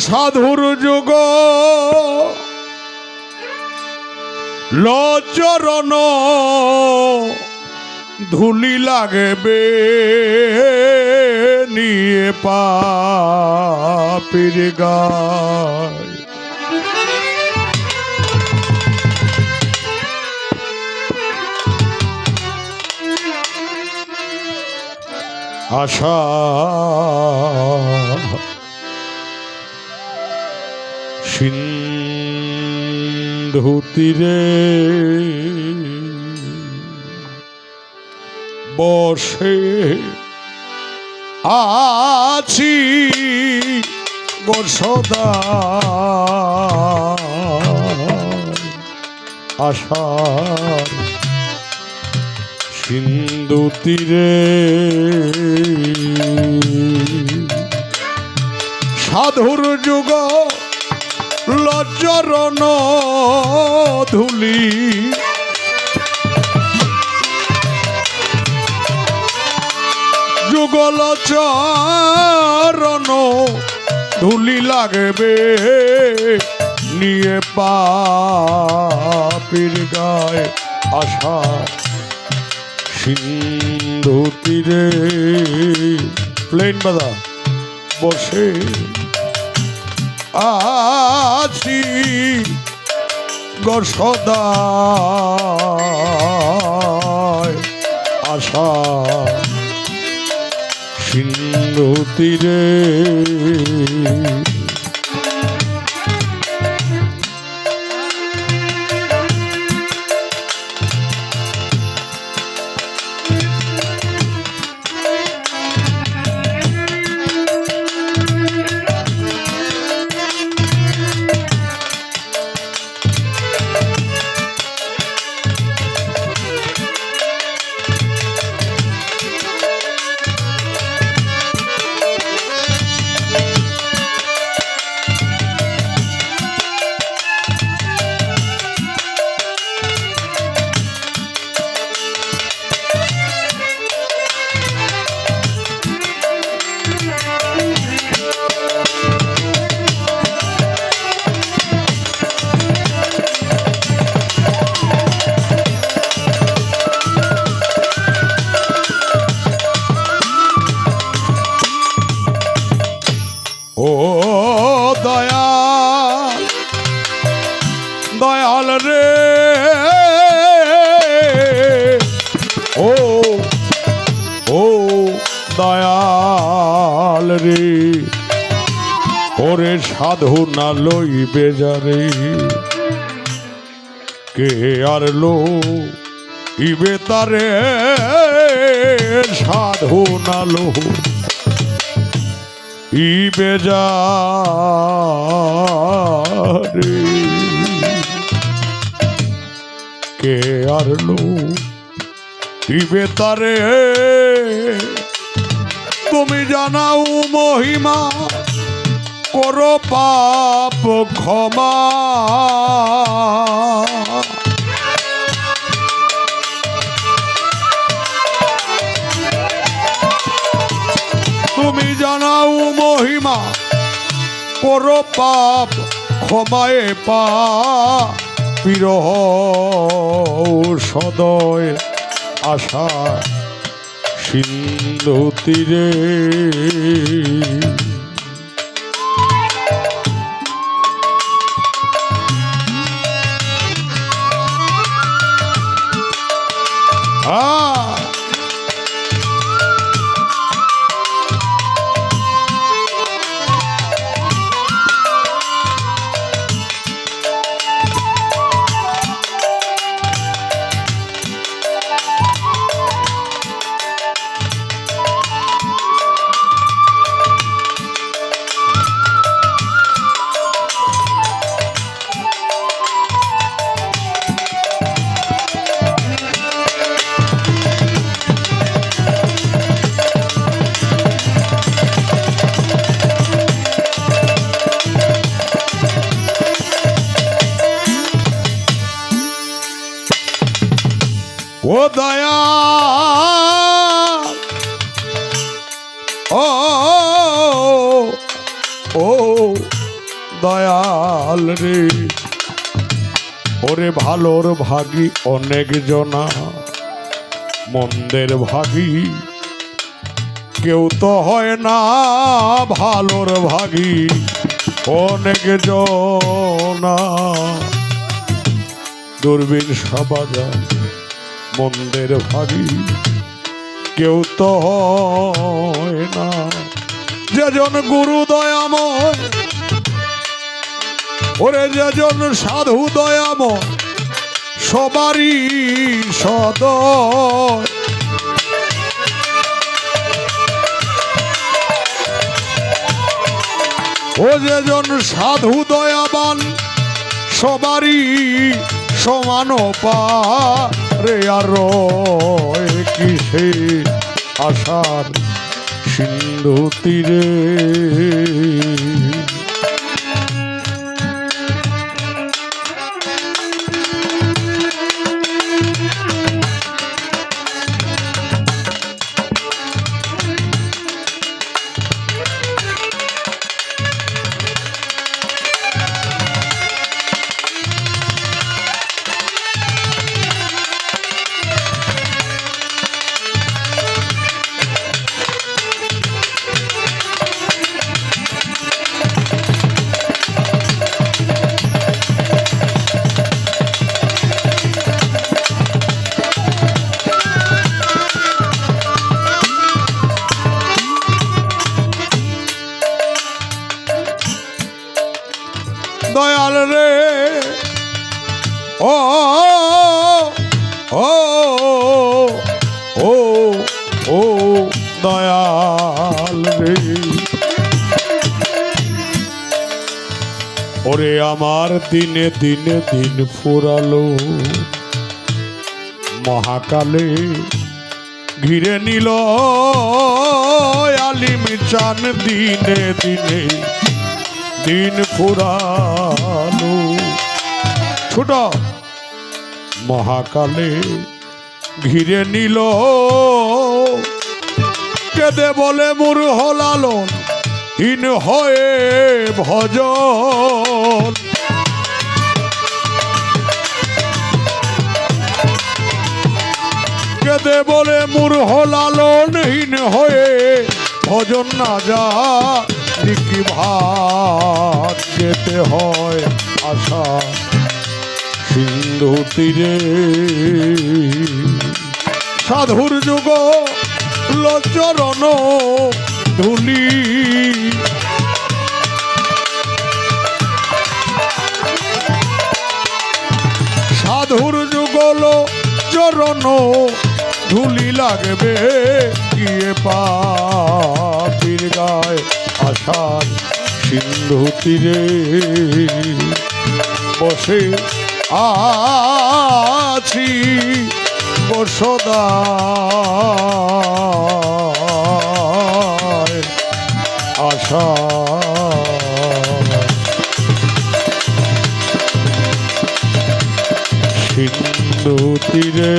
সাধুর যুগ লচরণ ধুলি লাগবে নিয়ে পাপীর গায়। আশা সিন্ধু তীরে বসে আছি গো সদা, আশার সিন্ধু তীরে সাধুর যুগ লচরণ ধুলি যুগল চরণ ধুলি লাগবে নিয়ে পাপীর গায়। আশা সিন্ধু তীরে প্লেন বাদা বসে আছি গো সদা, আশা সিন্ধু তীরে ও দয়াল দয়াল রে, ও ও দয়াল রে, ওরে সাধু না লইবে যারে, কে আর লইবে তারে, সাধু না লো ইবে যারে, কে আর লইবে তারে। তুমি জানাও মহিমা করো পাপ ক্ষমা, তুমি জানাও মহিমা করো পাপ ক্ষমায় পাপীর সদয়। আশা সিন্ধু তীরে ও দয়া ও ও দয়াল রে, ওরে ভালোর ভাগী অনেক জনা, মন্দের ভাগী কেউ তো হয় না, ভালোর ভাগী অনেক জনা। দূরবীন সবাজা মন্দের ভাগী কেউ তো হয় না। যেজন গুরু দয়াময়, ওরে যেজন সাধু দয়াময়, সবারই সদয়। ও যেজন সাধু দয়াবান, সবারই সমান পারে। আর কিসে আশার সিন্ধু তীরে, দয়াল রে, ও ও ও ও দয়াল রে, ওরে আমার দিনে দিনে দিন ফুরালো, মহাকালে ঘিরে নিল আলিম চান, দিনে দিনে দিন ফুরালো। ছোট মহাকালে ঘিরে নিল, কেঁদে বলে মুর হলালন, হীন হয়ে ভজন। কেঁদে বলে মুর হলালন, হীন হয়ে ভজন না যা কি ভাগ যেতে হয় আশা সিন্ধু তীরে। সাধুর যুগ লচরণ ধুলি, সাধুর যুগল চরণ ধুলি লাগবে, গিয়ে পাপির গায় আশার সিন্ধু তীরে। বসে আছি বসদায় আশা সিন্ধু তীরে।